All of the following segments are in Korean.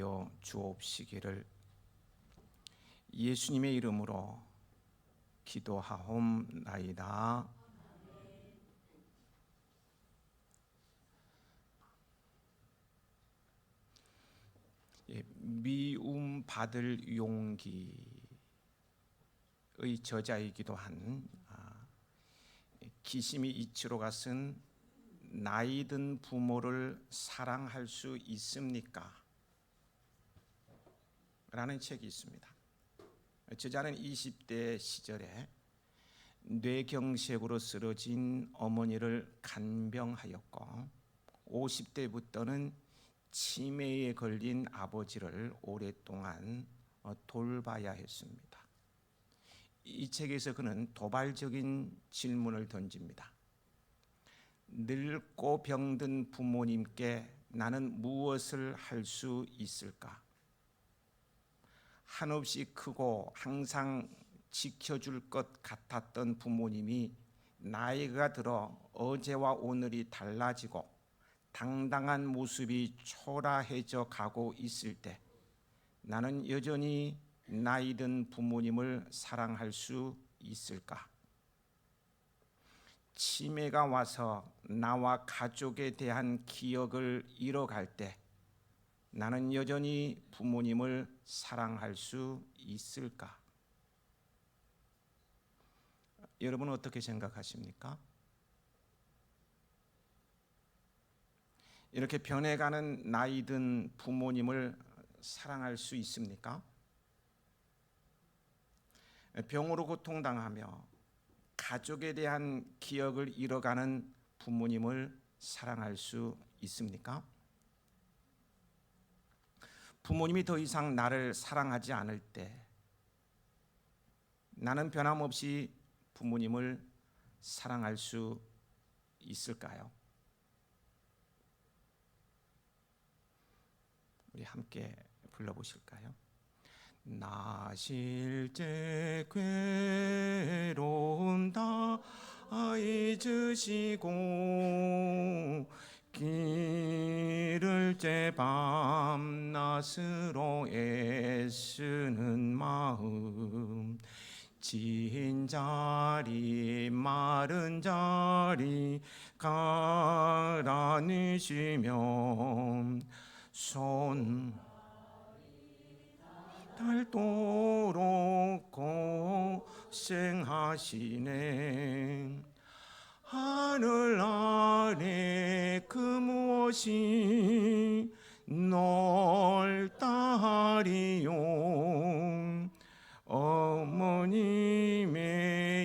하여 주옵시기를 예수님의 이름으로 기도하옵나이다. 미움 받을 용기의 저자이기도 한 기시미 이치로가 쓴 나이든 부모를 사랑할 수 있습니까? 라는 책이 있습니다. 저자는 20대 시절에 뇌경색으로 쓰러진 어머니를 간병하였고 50대부터는 치매에 걸린 아버지를 오랫동안 돌봐야 했습니다. 이 책에서 그는 도발적인 질문을 던집니다. 늙고 병든 부모님께 나는 무엇을 할 수 있을까? 한없이 크고 항상 지켜줄 것 같았던 부모님이 나이가 들어 어제와 오늘이 달라지고 당당한 모습이 초라해져 가고 있을 때 나는 여전히 나이든 부모님을 사랑할 수 있을까? 치매가 와서 나와 가족에 대한 기억을 잃어갈 때 나는 여전히 부모님을 사랑할 수 있을까? 여러분은 어떻게 생각하십니까? 이렇게 변해가는 나이든 부모님을 사랑할 수 있습니까? 병으로 고통당하며 가족에 대한 기억을 잃어가는 부모님을 사랑할 수 있습니까? 부모님이 더 이상 나를 사랑하지 않을 때 나는 변함없이 부모님을 사랑할 수 있을까요? 우리 함께 불러보실까요? 나 실제 괴로움 다 잊으시고 길을 째 밤낮으로 애쓰는 마음 진 자리 마른 자리 가라니시며 손 닳도록 고생하시네. 하늘 아래 그 무엇이 넓다리요. 어머님의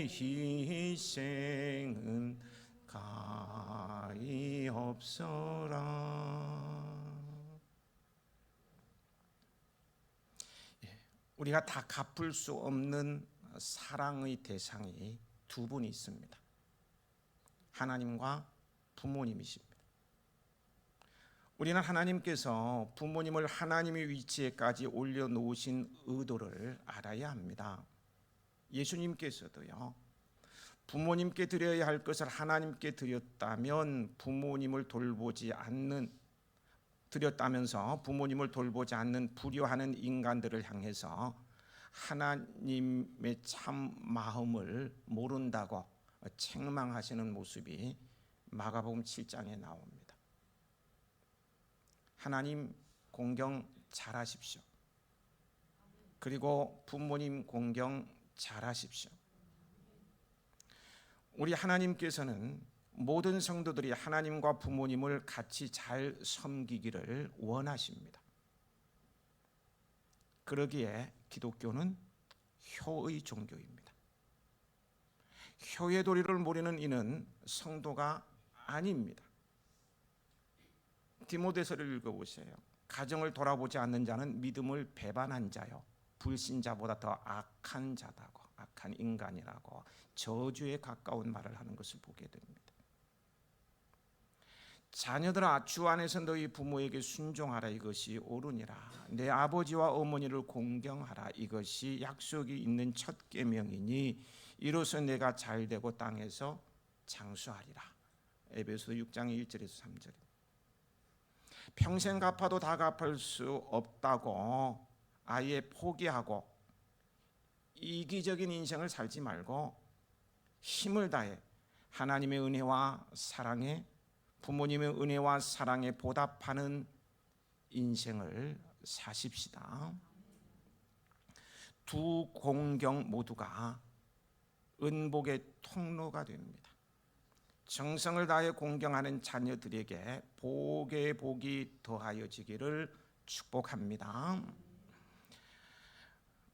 희생은 가히 없어라. 우리가 다 갚을 수 없는 사랑의 대상이 두 분이 있습니다. 하나님과 부모님이십니다. 우리는 하나님께서 부모님을 하나님의 위치에까지 올려놓으신 의도를 알아야 합니다. 예수님께서도요, 부모님께 드려야 할 것을 하나님께 드렸다면 드렸다면서 부모님을 돌보지 않는 불효하는 인간들을 향해서 하나님의 참 마음을 모른다고 책망하시는 모습이 마가복음 7장에 나옵니다. 하나님 공경 잘하십시오. 그리고 부모님 공경 잘하십시오. 우리 하나님께서는 모든 성도들이 하나님과 부모님을 같이 잘 섬기기를 원하십니다. 그러기에 기독교는 효의 종교입니다. 효의 도리를 모르는 이는 성도가 아닙니다. 디모데서를 읽어보세요. 가정을 돌아보지 않는 자는 믿음을 배반한 자요 불신자보다 더 악한 자다고, 악한 인간이라고 저주에 가까운 말을 하는 것을 보게 됩니다. 자녀들아, 주 안에서 너희 부모에게 순종하라. 이것이 옳으니라. 내 아버지와 어머니를 공경하라. 이것이 약속이 있는 첫 계명이니 이로써 내가 잘되고 땅에서 장수하리라. 에베소 6장 1절에서 3절. 평생 갚아도 다 갚을 수 없다고 아예 포기하고 이기적인 인생을 살지 말고 힘을 다해 하나님의 은혜와 사랑에, 부모님의 은혜와 사랑에 보답하는 인생을 사십시다. 두 공경 모두가 은복의 통로가 됩니다. 정성을 다해 공경하는 자녀들에게 복의 복이 더하여지기를 축복합니다.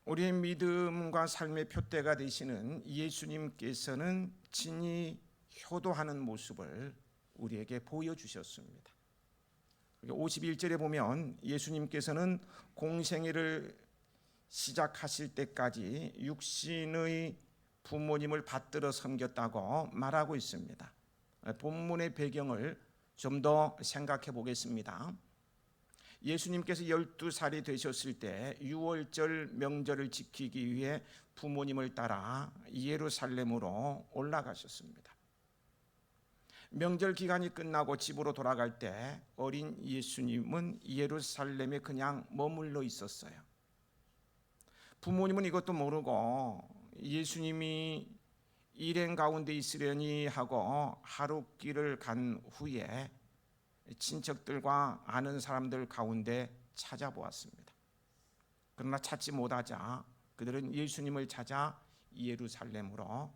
우리의 믿음과 삶의 표대가 되시는 예수님께서는 친히 효도하는 모습을 우리에게 보여주셨습니다. 51절에 보면 예수님께서는 공생애를 시작하실 때까지 육신의 부모님을 받들어 섬겼다고 말하고 있습니다. 본문의 배경을 좀 더 생각해 보겠습니다. 예수님께서 12살이 되셨을 때 유월절 명절을 지키기 위해 부모님을 따라 예루살렘으로 올라가셨습니다. 명절 기간이 끝나고 집으로 돌아갈 때 어린 예수님은 예루살렘에 그냥 머물러 있었어요. 부모님은 이것도 모르고 예수님이 일행 가운데 있으려니 하고 하루 길을 간 후에 친척들과 아는 사람들 가운데 찾아보았습니다. 그러나 찾지 못하자 그들은 예수님을 찾아 예루살렘으로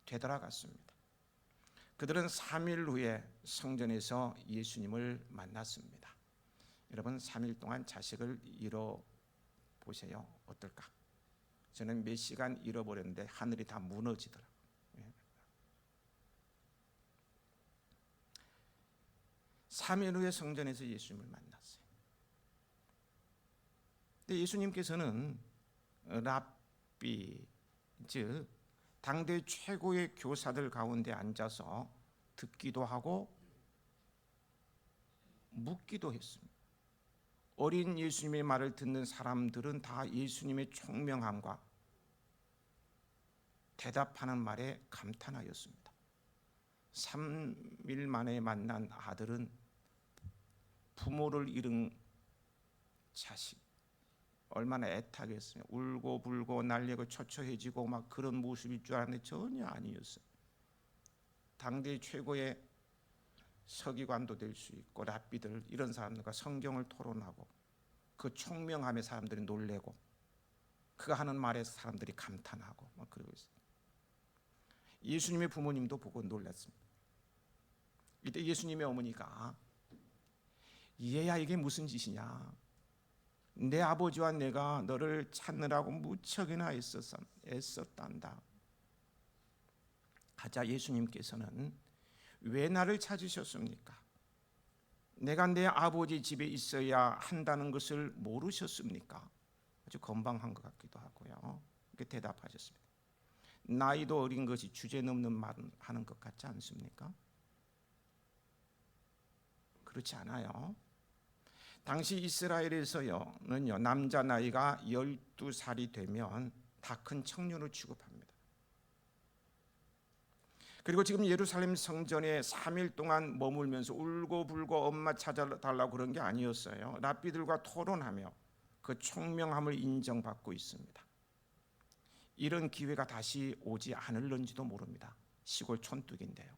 되돌아갔습니다. 그들은 3일 후에 성전에서 예수님을 만났습니다. 여러분 3일 동안 자식을 잃어보세요. 어떨까? 저는 몇 시간 잃어버렸는데 하늘이 다 무너지더라고요. 3일 후에 성전에서 예수님을 만났어요. 근데 예수님께서는 랍비, 즉 당대 최고의 교사들 가운데 앉아서 듣기도 하고 묻기도 했습니다. 어린 예수님의 말을 듣는 사람들은 다 예수님의 총명함과 대답하는 말에 감탄하였습니다. 3일 만에 만난 아들은 부모를 잃은 자식 얼마나 애타겠어요. 울고 불고 날리고 초초해지고 막 그런 모습일 줄 알았는데 전혀 아니었어요. 당대 최고의 서기관도 될 수 있고 랍비들 이런 사람들과 성경을 토론하고 그 총명함에 사람들이 놀래고 그가 하는 말에 사람들이 감탄하고 막 그러고 있어요. 예수님의 부모님도 보고 놀랐습니다. 이때 예수님의 어머니가 얘야 이게 무슨 짓이냐? 내 아버지와 내가 너를 찾느라고 무척이나 애썼단다. 하자 예수님께서는 왜 나를 찾으셨습니까? 내가 내 아버지 집에 있어야 한다는 것을 모르셨습니까? 아주 건방한 것 같기도 하고요. 이렇게 대답하셨습니다. 나이도 어린 것이 주제넘는 말을 하는 것 같지 않습니까? 그렇지 않아요. 당시 이스라엘에서는요 남자 나이가 12살이 되면 다 큰 청년으로 취급합니다. 그리고 지금 예루살렘 성전에 3일 동안 머물면서 울고 불고 엄마 찾아달라고 그런 게 아니었어요. 랍비들과 토론하며 그 총명함을 인정받고 있습니다. 이런 기회가 다시 오지 않을런지도 모릅니다. 시골 촌뚝인데요.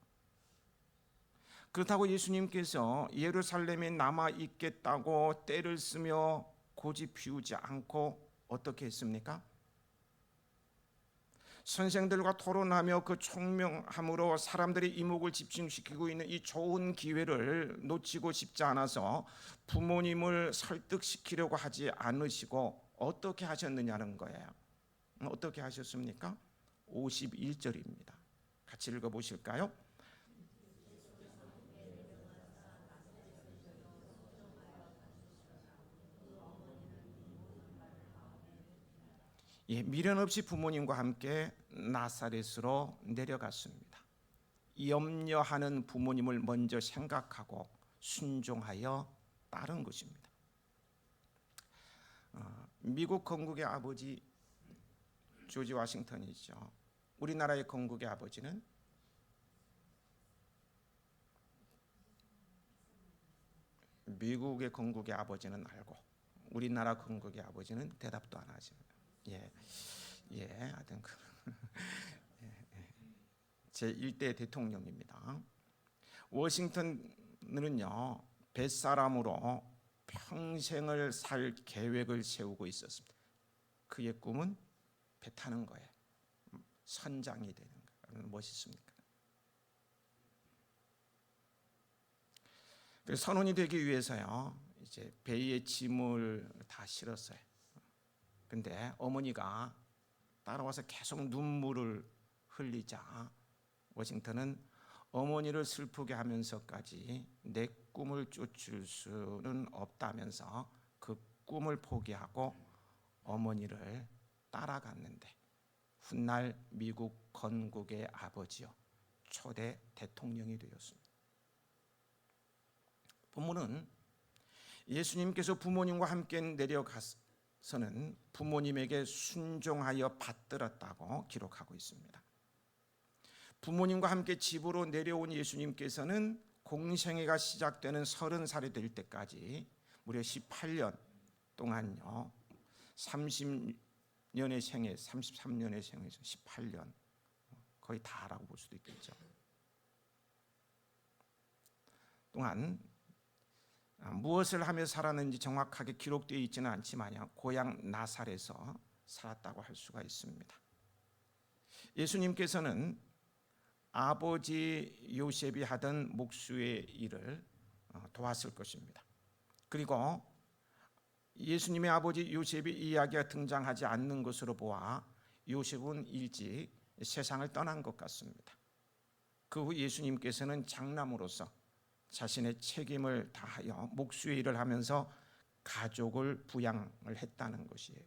그렇다고 예수님께서 예루살렘에 남아 있겠다고 때를 쓰며 고집 피우지 않고 어떻게 했습니까? 선생들과 토론하며 그 총명함으로 사람들의 이목을 집중시키고 있는 이 좋은 기회를 놓치고 싶지 않아서 부모님을 설득시키려고 하지 않으시고 어떻게 하셨느냐는 거예요. 어떻게 하셨습니까? 51절입니다. 같이 읽어보실까요? 미련 없이 부모님과 함께 나사렛으로 내려갔습니다. 염려하는 부모님을 먼저 생각하고 순종하여 따른 것입니다. 미국 건국의 아버지 조지 워싱턴이죠. 우리나라의 건국의 아버지는 미국의 건국의 아버지는 알고 우리나라 건국의 아버지는 대답도 안 하죠. 하여튼 제 1대 대통령입니다. 워싱턴은요 뱃사람으로 평생을 살 계획을 세우고 있었습니다. 그의 꿈은 배 타는 거예요. 선장이 되는 거예요. 멋있습니까? 선원이 되기 위해서요 이제 배에 짐을 다 실었어요. 근데 어머니가 따라와서 계속 눈물을 흘리자 워싱턴은 어머니를 슬프게 하면서까지 내 꿈을 쫓을 수는 없다면서 그 꿈을 포기하고 어머니를 따라갔는데 훗날 미국 건국의 아버지요 초대 대통령이 되었습니다. 본문은 예수님께서 부모님과 함께 내려가서는 부모님에게 순종하여 받들었다고 기록하고 있습니다. 부모님과 함께 집으로 내려온 예수님께서는 공생애가 시작되는 30살이 될 때까지 무려 18년 동안요 30년의 생애, 33년의 생애에서 18년 거의 다라고 볼 수도 있겠죠. 동안 무엇을 하며 살았는지 정확하게 기록되어 있지는 않지만 고향 나사렛에서 살았다고 할 수가 있습니다. 예수님께서는 아버지 요셉이 하던 목수의 일을 도왔을 것입니다. 그리고 예수님의 아버지 요셉의 이야기가 등장하지 않는 것으로 보아 요셉은 일찍 세상을 떠난 것 같습니다. 그 후 예수님께서는 장남으로서 자신의 책임을 다하여 목수의 일을 하면서 가족을 부양을 했다는 것이에요.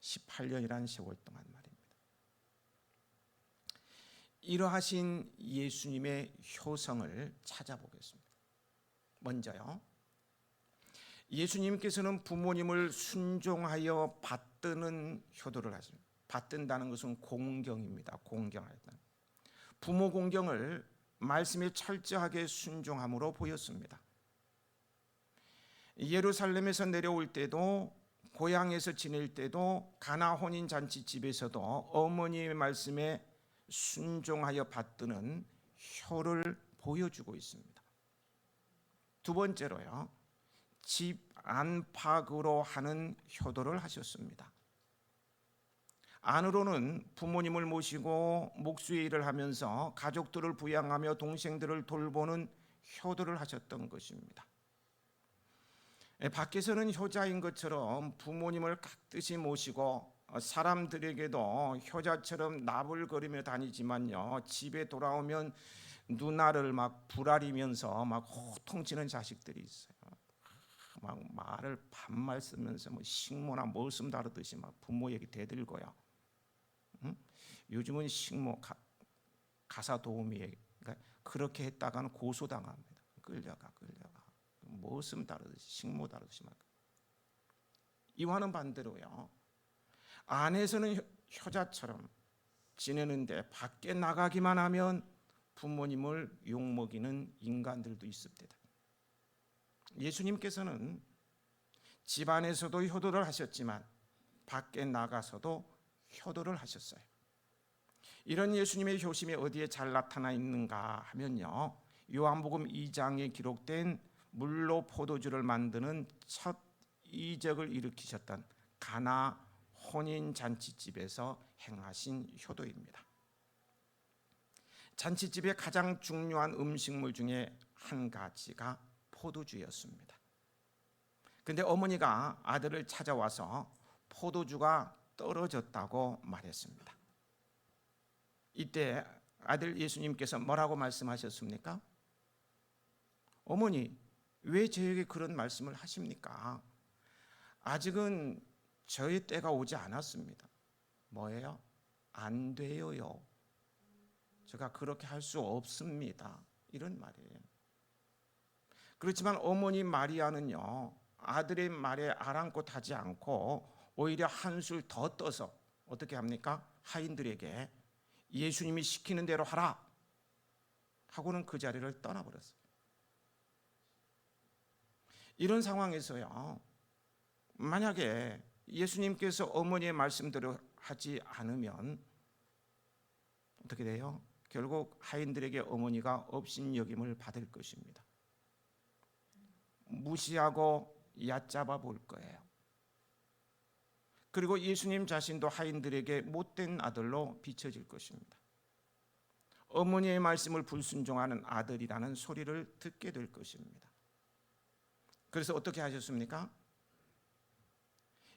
18년이라는 세월 동안 말입니다. 이러하신 예수님의 효성을 찾아보겠습니다. 먼저요, 예수님께서는 부모님을 순종하여 받드는 효도를 하십니다. 받든다는 것은 공경입니다. 공경하다. 부모 공경을 말씀에 철저하게 순종함으로 보였습니다. 예루살렘에서 내려올 때도 고향에서 지낼 때도 가나 혼인 잔치집에서도 어머니의 말씀에 순종하여 받드는 효를 보여주고 있습니다. 두 번째로요, 집 안팎으로 하는 효도를 하셨습니다. 안으로는 부모님을 모시고 목수의 일을 하면서 가족들을 부양하며 동생들을 돌보는 효도를 하셨던 것입니다. 밖에서는 효자인 것처럼 부모님을 깍듯이 모시고 사람들에게도 효자처럼 나불거리며 다니지만요, 집에 돌아오면 누나를 막 부라리면서 막 호통치는 자식들이 있어요. 막 말을 반말 쓰면서 뭐 식모나 머슴 다루듯이 막 부모에게 대들고요. 요즘은 식모 가사 도우미에 그렇게 했다가는 고소당합니다. 끌려가 머슴 다루듯이 식모 다루듯이 막. 이와는 반대로요, 안에서는 효자처럼 지내는데 밖에 나가기만 하면 부모님을 욕먹이는 인간들도 있습니다. 예수님께서는 집안에서도 효도를 하셨지만 밖에 나가서도 효도를 하셨어요. 이런 예수님의 효심이 어디에 잘 나타나 있는가 하면요, 요한복음 2장에 기록된 물로 포도주를 만드는 첫 이적을 일으키셨던 가나 혼인 잔치집에서 행하신 효도입니다. 잔치집의 가장 중요한 음식물 중에 한 가지가 포도주였습니다. 그런데 어머니가 아들을 찾아와서 포도주가 떨어졌다고 말했습니다. 이때 아들 예수님께서 뭐라고 말씀하셨습니까? 어머니, 왜 저에게 그런 말씀을 하십니까? 아직은 저의 때가 오지 않았습니다. 뭐예요? 안 돼요요. 제가 그렇게 할 수 없습니다. 이런 말이에요. 그렇지만 어머니 마리아는요, 아들의 말에 아랑곳하지 않고 오히려 한술 더 떠서 어떻게 합니까? 하인들에게 예수님이 시키는 대로 하라 하고는 그 자리를 떠나버렸어요. 이런 상황에서요, 만약에 예수님께서 어머니의 말씀대로 하지 않으면 어떻게 돼요? 결국 하인들에게 어머니가 업신여김을 받을 것입니다. 무시하고 얕잡아 볼 거예요. 그리고 예수님 자신도 하인들에게 못된 아들로 비춰질 것입니다. 어머니의 말씀을 불순종하는 아들이라는 소리를 듣게 될 것입니다. 그래서 어떻게 하셨습니까?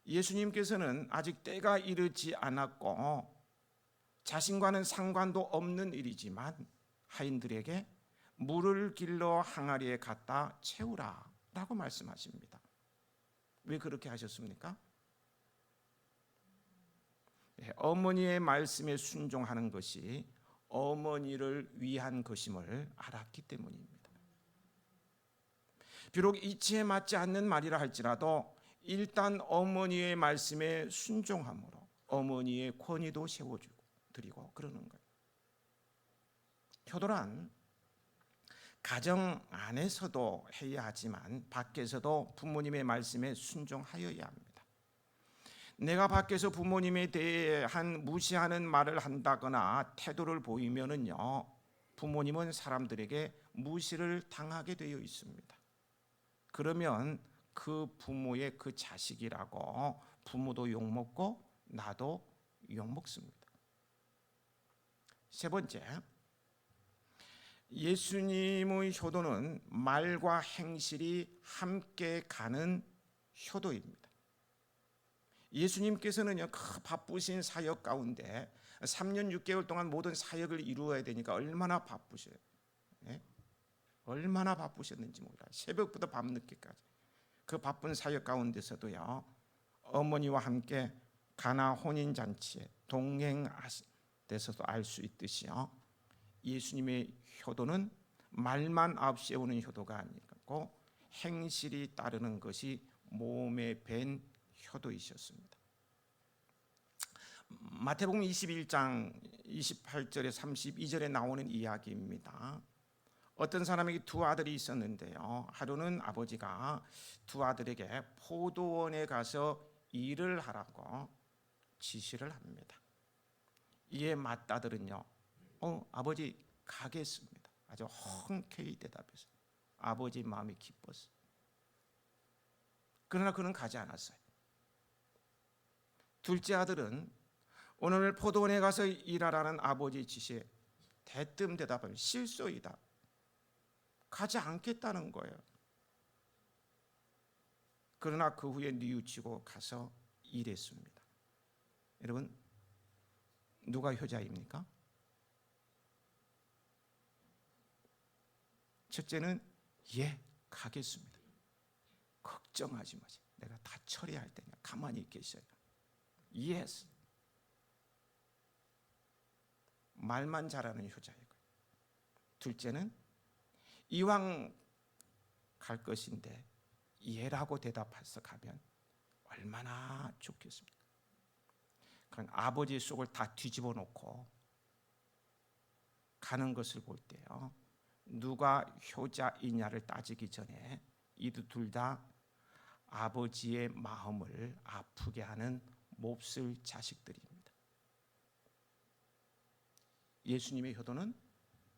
예수님께서는 아직 때가 이르지 않았고 자신과는 상관도 없는 일이지만 하인들에게 물을 길러 항아리에 갖다 채우라 라고 말씀하십니다. 왜 그렇게 하셨습니까? 어머니의 말씀에 순종하는 것이 어머니를 위한 것임을 알았기 때문입니다. 비록 이치에 맞지 않는 말이라 할지라도 일단 어머니의 말씀에 순종함으로 어머니의 권위도 세워주고 드리고 그러는 거예요. 효도란 가정 안에서도 해야 하지만 밖에서도 부모님의 말씀에 순종하여야 합니다. 내가 밖에서 부모님에 대한 무시하는 말을 한다거나 태도를 보이면은요, 부모님은 사람들에게 무시를 당하게 되어 있습니다. 그러면 그 부모의 그 자식이라고 부모도 욕먹고 나도 욕먹습니다. 세 번째, 예수님의 효도는 말과 행실이 함께 가는 효도입니다. 예수님께서는요, 그 바쁘신 사역 가운데 3년 6개월 동안 모든 사역을 이루어야 되니까 얼마나 바쁘셔요. 네? 얼마나 바쁘셨는지 몰라요. 새벽부터 밤늦게까지 그 바쁜 사역 가운데서도요, 어머니와 함께 가나 혼인잔치에 동행돼서도 알 수 있듯이요, 예수님의 효도는 말만 앞세우는 효도가 아니고 행실이 따르는 것이 몸에 밴 효도이셨습니다. 마태복음 21장 28절에 32절에 나오는 이야기입니다. 어떤 사람에게 두 아들이 있었는데요, 하루는 아버지가 두 아들에게 포도원에 가서 일을 하라고 지시를 합니다. 이에 맏아들은요, 아버지 가겠습니다. 아주 흔쾌히 대답했어요. 아버지 마음이 기뻤어요. 그러나 그는 가지 않았어요. 둘째 아들은 오늘 포도원에 가서 일하라는 아버지 지시에 대뜸 대답하면 실소이다. 가지 않겠다는 거예요. 그러나 그 후에 뉘우치고 가서 일했습니다. 여러분, 누가 효자입니까? 첫째는 가겠습니다. 걱정하지 마세요. 내가 다 처리할 테니까 가만히 계셔요. Yes. 말만 잘하는 효자이고요. 둘째는 이왕 갈 것인데 예라고 대답해서 가면 얼마나 좋겠습니까? 그런 아버지 속을 다 뒤집어 놓고 가는 것을 볼 때요, 누가 효자이냐를 따지기 전에 이 둘 다 아버지의 마음을 아프게 하는 몹쓸 자식들입니다. 예수님의 효도는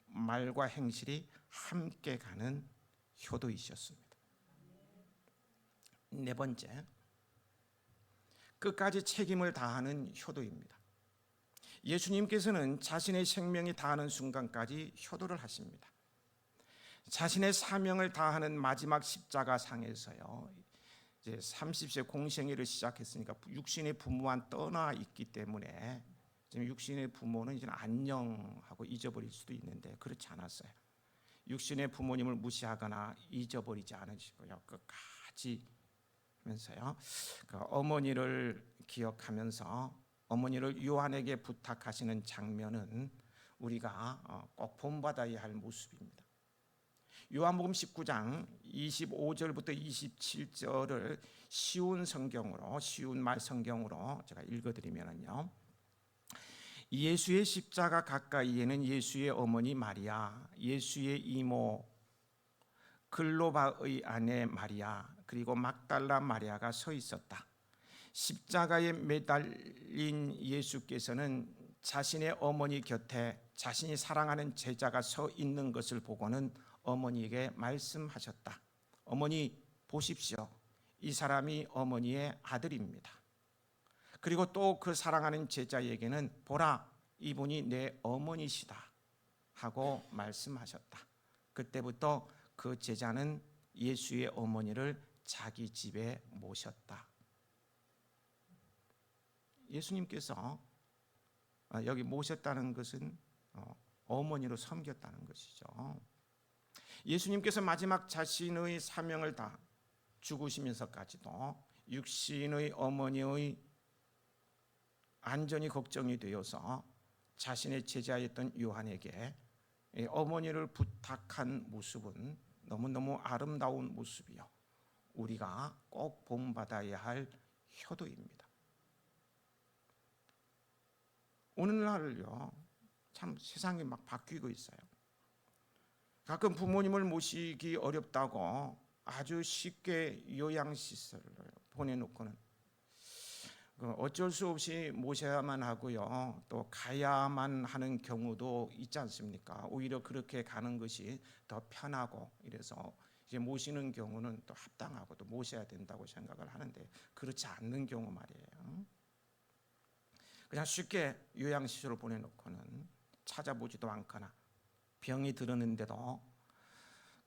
말과 행실이 함께 가는 효도이셨습니다. 네 번째, 끝까지 책임을 다하는 효도입니다. 예수님께서는 자신의 생명이 다하는 순간까지 효도를 하십니다. 자신의 사명을 다하는 마지막 십자가상에서요, 이제 30세 공생애를 시작했으니까 육신의 부모와 떠나 있기 때문에 지금 육신의 부모는 이제 안녕하고 잊어버릴 수도 있는데 그렇지 않았어요. 육신의 부모님을 무시하거나 잊어버리지 않으시고요, 끝까지 하면서요, 그 어머니를 기억하면서 어머니를 요한에게 부탁하시는 장면은 우리가 꼭 본받아야 할 모습입니다. 요한복음 19장 25절부터 27절을 쉬운 성경으로, 쉬운 말 성경으로 제가 읽어드리면요, 예수의 십자가 가까이에는 예수의 어머니 마리아, 예수의 이모 글로바의 아내 마리아, 그리고 막달라 마리아가 서 있었다. 십자가에 매달린 예수께서는 자신의 어머니 곁에 자신이 사랑하는 제자가 서 있는 것을 보고는 어머니에게 말씀하셨다. 어머니 보십시오. 이 사람이 어머니의 아들입니다. 그리고 또 그 사랑하는 제자에게는 보라, 이분이 내 어머니시다 하고 말씀하셨다. 그때부터 그 제자는 예수의 어머니를 자기 집에 모셨다. 예수님께서 여기 모셨다는 것은 어머니로 섬겼다는 것이죠. 예수님께서 마지막 자신의 사명을 다 죽으시면서까지도 육신의 어머니의 안전이 걱정이 되어서 자신의 제자였던 요한에게 어머니를 부탁한 모습은 너무너무 아름다운 모습이요, 우리가 꼭 본받아야 할 효도입니다. 오늘날요, 참 세상이 막 바뀌고 있어요. 가끔 부모님을 모시기 어렵다고 아주 쉽게 요양시설을 보내놓고는 어쩔 수 없이 모셔야만 하고요, 또 가야만 하는 경우도 있지 않습니까? 오히려 그렇게 가는 것이 더 편하고 이래서 이제 모시는 경우는 또 합당하고 또 모셔야 된다고 생각을 하는데, 그렇지 않는 경우 말이에요. 그냥 쉽게 요양시설을 보내놓고는 찾아보지도 않거나 병이 들었는데도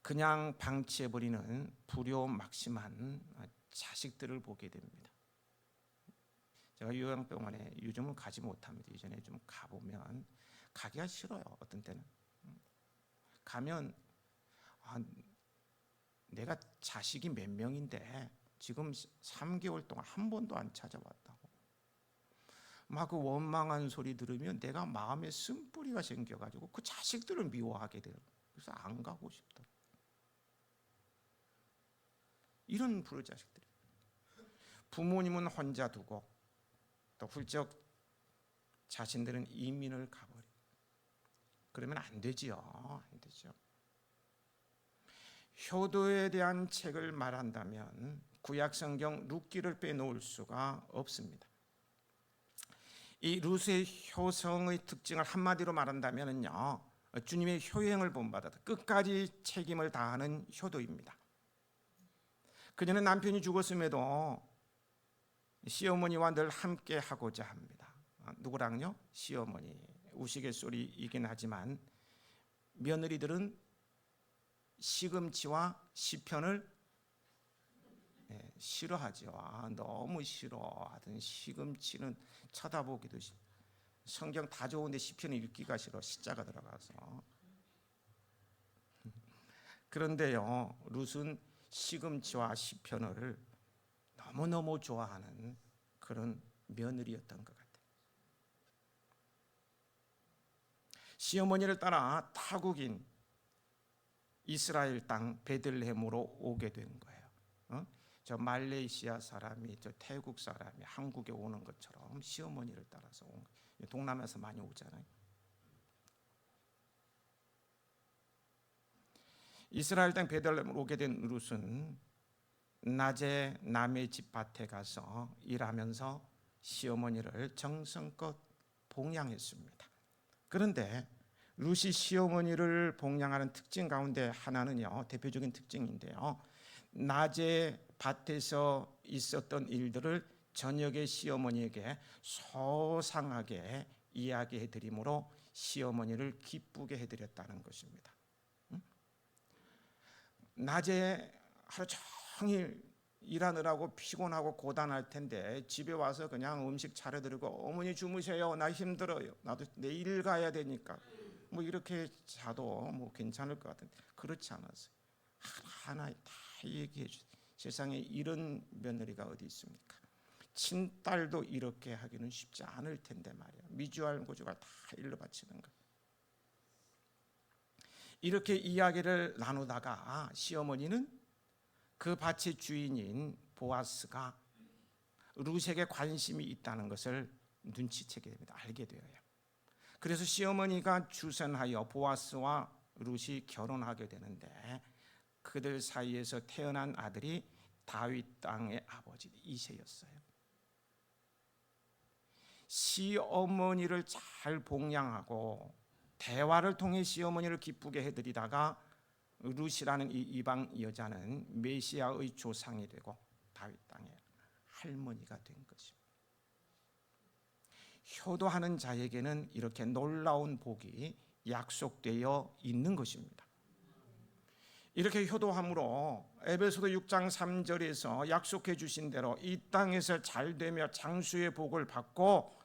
그냥 방치해버리는 불효막심한 자식들을 보게 됩니다. 제가 요양병원에 요즘은 가지 못합니다. 이전에 좀 가보면 가기가 싫어요. 어떤 때는 가면 내가 자식이 몇 명인데 지금 3개월 동안 한 번도 안 찾아왔다고 막 그 원망한 소리 들으면 내가 마음에 쓴뿌리가 생겨가지고 그 자식들을 미워하게 돼요. 그래서 안 가고 싶다. 이런 불효자식들이. 부모님은 혼자 두고 또 훌쩍 자신들은 이민을 가버려. 그러면 안 되지요. 안 되죠. 효도에 대한 책을 말한다면 구약성경 룻기를 빼놓을 수가 없습니다. 이 룻의 효성의 특징을 한마디로 말한다면요, 주님의 효행을 본받아서 끝까지 책임을 다하는 효도입니다. 그녀는 남편이 죽었음에도 시어머니와 늘 함께 하고자 합니다. 누구랑요? 시어머니. 우스갯소리이긴 하지만 며느리들은 시금치와 시편을 싫어하죠. 너무 싫어하던 시금치는 쳐다보기도 싫어. 성경 다 좋은데 시편을 읽기가 싫어. 시자가 들어가서. 그런데요, 룻은 시금치와 시편을 너무너무 좋아하는 그런 며느리였던 것 같아요. 시어머니를 따라 타국인 이스라엘 땅 베들레헴으로 오게 된 거예요. 저 말레이시아 사람이 저 태국 사람이 한국에 오는 것처럼 시어머니를 따라서 온 거예요. 동남아에서 많이 오잖아요. 이스라엘 땅 베들레헴으로 오게 된 룻은 낮에 남의 집 밭에 가서 일하면서 시어머니를 정성껏 봉양했습니다. 그런데 룻이 시어머니를 봉양하는 특징 가운데 하나는요, 대표적인 특징인데요, 낮에 밭에서 있었던 일들을 저녁에 시어머니에게 소상하게 이야기해 드림으로 시어머니를 기쁘게 해드렸다는 것입니다. 낮에 하루 종일 일하느라고 피곤하고 고단할 텐데 집에 와서 그냥 음식 차려드리고 어머니 주무세요, 나 힘들어요, 나도 내일 가야 되니까 뭐 이렇게 자도 뭐 괜찮을 것 같은데 그렇지 않았어요. 하나하나 다 얘기해 주세요. 세상에 이런 며느리가 어디 있습니까? 친딸도 이렇게 하기는 쉽지 않을 텐데 말이야. 미주알 고주알 다 일러 바치는 거예요. 이렇게 이야기를 나누다가 시어머니는 그 밭의 주인인 보아스가 룻에게 관심이 있다는 것을 눈치채게 됩니다. 알게 되어요. 그래서 시어머니가 주선하여 보아스와 룻이 결혼하게 되는데 그들 사이에서 태어난 아들이 다윗 땅의 아버지 이새였어요. 시어머니를 잘 봉양하고 대화를 통해 시어머니를 기쁘게 해드리다가 룻이라는 이 이방 여자는 메시아의 조상이 되고 다윗 땅의 할머니가 된 것입니다. 효도하는 자에게는 이렇게 놀라운 복이 약속되어 있는 것입니다. 이렇게 효도함으로 에베소서 6장 3절에서 약속해 주신 대로 이 땅에서 잘되며 장수의 복을 받고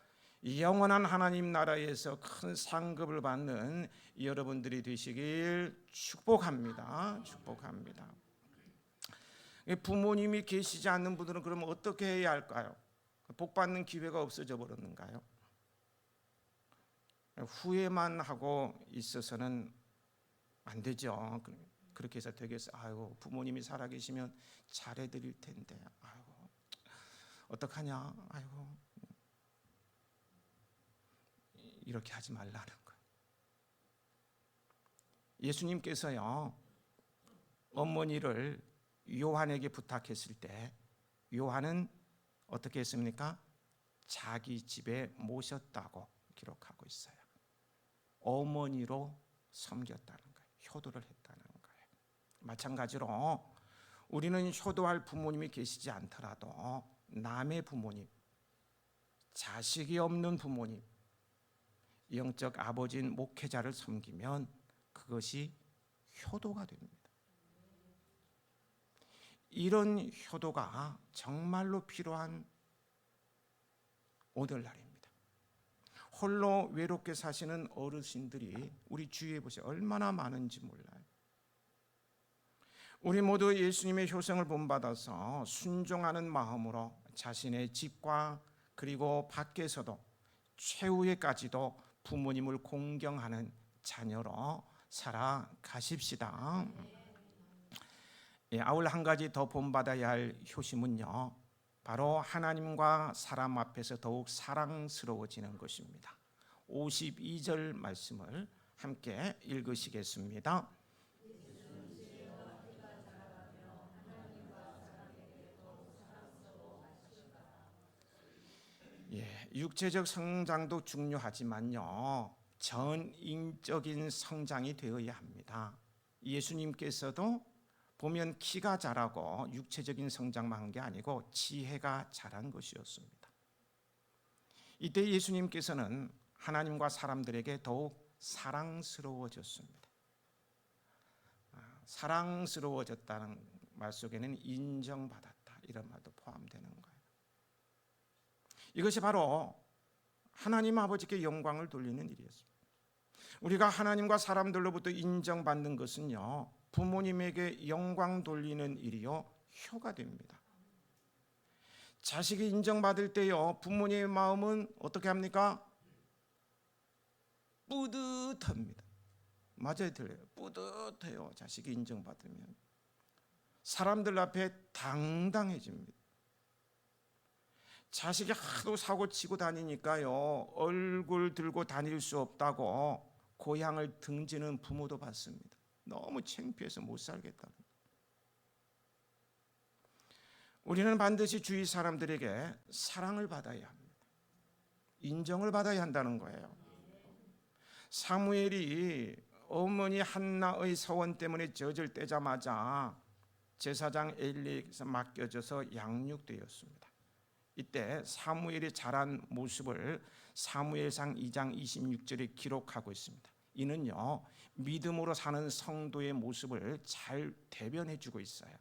영원한 하나님 나라에서 큰 상급을 받는 여러분들이 되시길 축복합니다. 축복합니다. 부모님이 계시지 않는 분들은 그러면 어떻게 해야 할까요? 복 받는 기회가 없어져 버렸는가요? 후회만 하고 있어서는 안 되죠. 그렇게 해서 되겠어요. 아이고, 부모님이 살아계시면 잘해드릴 텐데, 아이고, 어떡하냐, 아이고, 이렇게 하지 말라는 거예요. 예수님께서요, 어머니를 요한에게 부탁했을 때 요한은 어떻게 했습니까? 자기 집에 모셨다고 기록하고 있어요. 어머니로 섬겼다는 거예요. 효도를 했다는 거예요. 마찬가지로 우리는 효도할 부모님이 계시지 않더라도 남의 부모님, 자식이 없는 부모님, 영적 아버지인 목회자를 섬기면 그것이 효도가 됩니다. 이런 효도가 정말로 필요한 오늘날입니다. 홀로 외롭게 사시는 어르신들이 우리 주위에 보세요. 얼마나 많은지 몰라요. 우리 모두 예수님의 효성을 본받아서 순종하는 마음으로 자신의 집과 그리고 밖에서도 최후에까지도 부모님을 공경하는 자녀로 살아가십시다. 아울 한 가지 더 본받아야 할 효심은요, 바로 하나님과 사람 앞에서 더욱 사랑스러워지는 것입니다. 52절 말씀을 함께 읽으시겠습니다. 육체적 성장도 중요하지만요, 전인적인 성장이 되어야 합니다. 예수님께서도 보면 키가 자라고 육체적인 성장만 한 게 아니고 지혜가 자란 것이었습니다. 이때 예수님께서는 하나님과 사람들에게 더욱 사랑스러워졌습니다. 사랑스러워졌다는 말 속에는 인정받았다, 이런 말도 포함되는 거예요. 이것이 바로 하나님 아버지께 영광을 돌리는 일이었습니다. 우리가 하나님과 사람들로부터 인정받는 것은요, 부모님에게 영광 돌리는 일이요, 효가 됩니다. 자식이 인정받을 때요, 부모님의 마음은 어떻게 합니까? 뿌듯합니다. 맞아요, 들려요. 뿌듯해요. 자식이 인정받으면 사람들 앞에 당당해집니다. 자식이 하도 사고 치고 다니니까요, 얼굴 들고 다닐 수 없다고 고향을 등지는 부모도 봤습니다. 너무 창피해서 못 살겠다고. 우리는 반드시 주위 사람들에게 사랑을 받아야 합니다. 인정을 받아야 한다는 거예요. 사무엘이 어머니 한나의 서원 때문에 젖을 떼자마자 제사장 엘리에게서 맡겨져서 양육되었습니다. 이때 사무엘이 자란 모습을 사무엘상 2장 26절에 기록하고 있습니다. 이는요, 믿음으로 사는 성도의 모습을 잘 대변해 주고 있어요.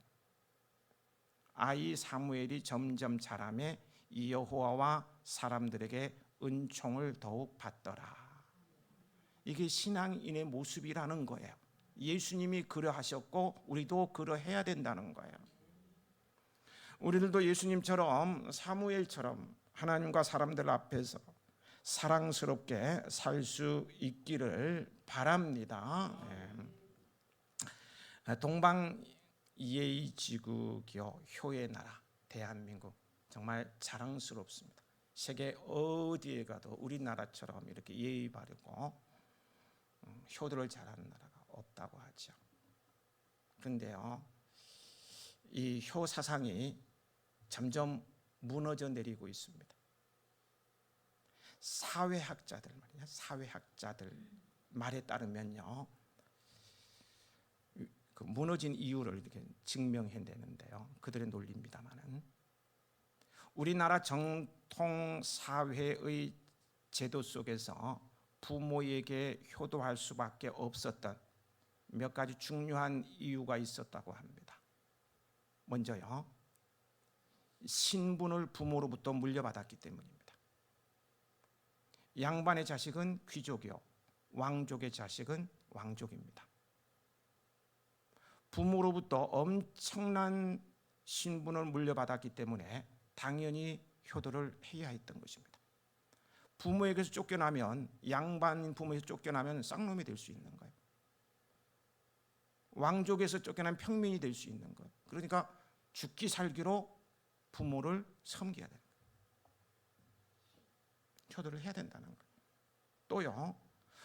아이 사무엘이 점점 자라매 여호와와 사람들에게 은총을 더욱 받더라. 이게 신앙인의 모습이라는 거예요. 예수님이 그러하셨고 우리도 그러해야 된다는 거예요. 우리들도 예수님처럼 사무엘처럼 하나님과 사람들 앞에서 사랑스럽게 살 수 있기를 바랍니다. 동방 예의지국이요, 효의 나라 대한민국 정말 자랑스럽습니다. 세계 어디에 가도 우리나라처럼 이렇게 예의 바르고 효도를 잘하는 나라가 없다고 하죠. 그런데요, 이 효 사상이 점점 무너져 내리고 있습니다. 사회학자들 말이야, 사회학자들 말에 따르면요, 그 무너진 이유를 이렇게 증명해내는데요. 그들의 논리입니다만은 우리나라 정통 사회의 제도 속에서 부모에게 효도할 수밖에 없었던 몇 가지 중요한 이유가 있었다고 합니다. 먼저요, 신분을 부모로부터 물려받았기 때문입니다. 양반의 자식은 귀족이요, 왕족의 자식은 왕족입니다. 부모로부터 엄청난 신분을 물려받았기 때문에 당연히 효도를 해야 했던 것입니다. 부모에게서 쫓겨나면, 양반 부모에서 쫓겨나면 쌍놈이 될 수 있는 거예요. 왕족에서 쫓겨나면 평민이 될 수 있는 거예요. 그러니까 죽기 살기로 부모를 섬겨야 돼요. 효도를 해야 된다는 거예요. 또요,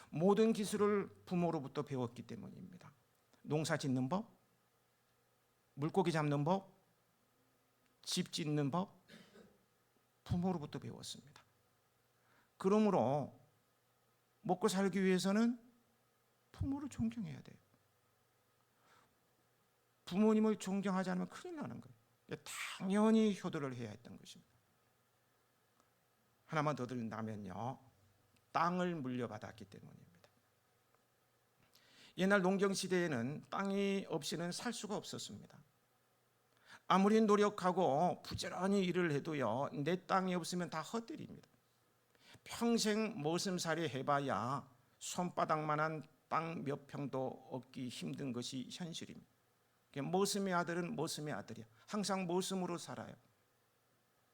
모든 기술을 부모로부터 배웠기 때문입니다. 농사 짓는 법, 물고기 잡는 법, 집 짓는 법, 부모로부터 배웠습니다. 그러므로 먹고 살기 위해서는 부모를 존경해야 돼요. 부모님을 존경하지 않으면 큰일 나는 거예요. 당연히 효도를 해야 했던 것입니다. 하나만 더 드린다면요, 땅을 물려받았기 때문입니다. 옛날 농경시대에는 땅이 없이는 살 수가 없었습니다. 아무리 노력하고 부지런히 일을 해도요, 내 땅이 없으면 다 헛되립니다. 평생 머슴살이 해봐야 손바닥만한 땅 몇 평도 얻기 힘든 것이 현실입니다. 머슴의 아들은 머슴의 아들이야. 항상 머슴으로 살아요.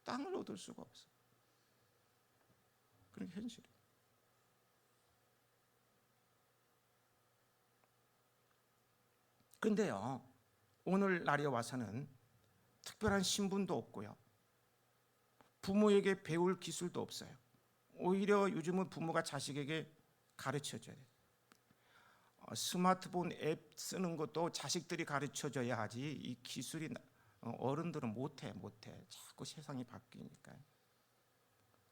땅을 얻을 수가 없어요. 그런 현실이에요. 근데요, 오늘날에 와서는 특별한 신분도 없고요, 부모에게 배울 기술도 없어요. 오히려 요즘은 부모가 자식에게 가르쳐줘야 돼요. 스마트폰 앱 쓰는 것도 자식들이 가르쳐줘야 하지, 이 기술이 어른들은 못해. 자꾸 세상이 바뀌니까요.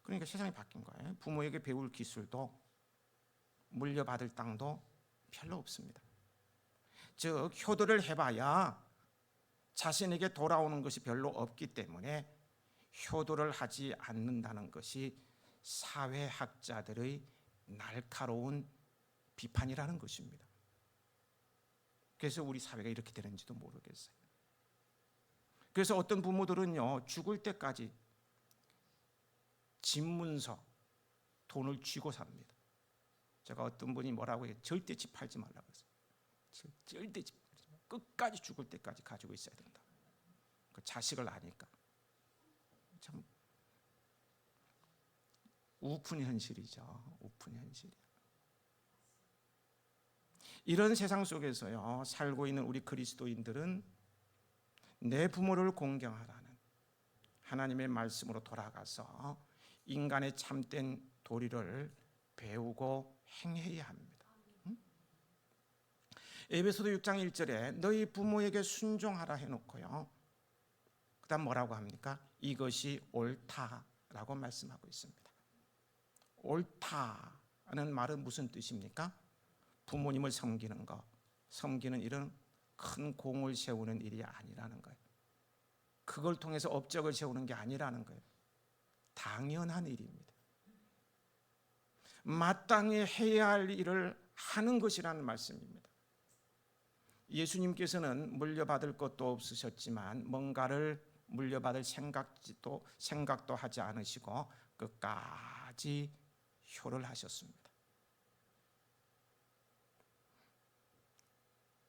그러니까 세상이 바뀐 거예요. 부모에게 배울 기술도 물려받을 땅도 별로 없습니다. 즉, 효도를 해봐야 자신에게 돌아오는 것이 별로 없기 때문에 효도를 하지 않는다는 것이 사회학자들의 날카로운 비판이라는 것입니다. 그래서 우리 사회가 이렇게 되는지도 모르겠어요. 그래서 어떤 부모들은요, 죽을 때까지 집문서 돈을 쥐고 삽니다. 제가 어떤 분이 뭐라고 해요? 절대 집 팔지 말라고 했어요. 절대 집 팔지 말고 끝까지 죽을 때까지 가지고 있어야 된다. 그 자식을 아니까. 참 우픈 현실이죠. 우픈 현실이야. 이런 세상 속에서요, 살고 있는 우리 그리스도인들은 내 부모를 공경하라는 하나님의 말씀으로 돌아가서 인간의 참된 도리를 배우고 행해야 합니다. 에베소서 6장 1절에 너희 부모에게 순종하라 해놓고요, 그 다음 뭐라고 합니까? 이것이 옳다라고 말씀하고 있습니다. 옳다는 말은 무슨 뜻입니까? 부모님을 섬기는 것, 섬기는 일은 큰 공을 세우는 일이 아니라는 거예요. 그걸 통해서 업적을 세우는 게 아니라는 거예요. 당연한 일입니다. 마땅히 해야 할 일을 하는 것이라는 말씀입니다. 예수님께서는 물려받을 것도 없으셨지만 뭔가를 물려받을 생각도 하지 않으시고 끝까지 효를 하셨습니다.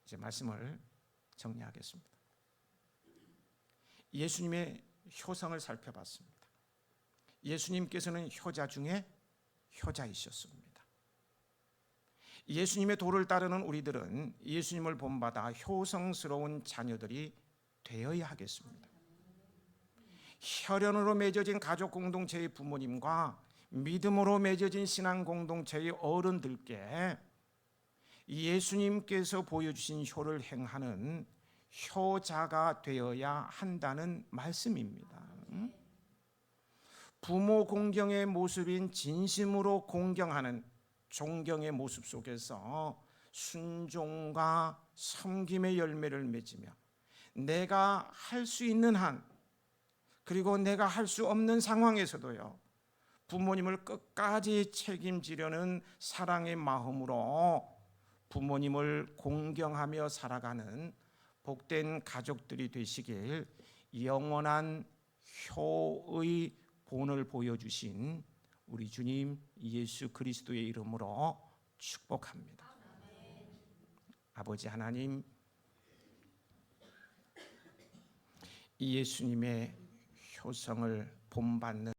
이제 말씀을 정리하겠습니다. 예수님의 효성을 살펴봤습니다. 예수님께서는 효자 중에 효자이셨습니다. 예수님의 도를 따르는 우리들은 예수님을 본받아 효성스러운 자녀들이 되어야 하겠습니다. 혈연으로 맺어진 가족 공동체의 부모님과 믿음으로 맺어진 신앙 공동체의 어른들께 예수님께서 보여주신 효를 행하는 효자가 되어야 한다는 말씀입니다. 부모 공경의 모습인 진심으로 공경하는 존경의 모습 속에서 순종과 섬김의 열매를 맺으며 내가 할 수 있는 한, 그리고 내가 할 수 없는 상황에서도요, 부모님을 끝까지 책임지려는 사랑의 마음으로 부모님을 공경하며 살아가는 복된 가족들이 되시길 영원한 효의 본을 보여주신 우리 주님 예수 그리스도의 이름으로 축복합니다. 아버지 하나님, 이 예수님의 효성을 본받는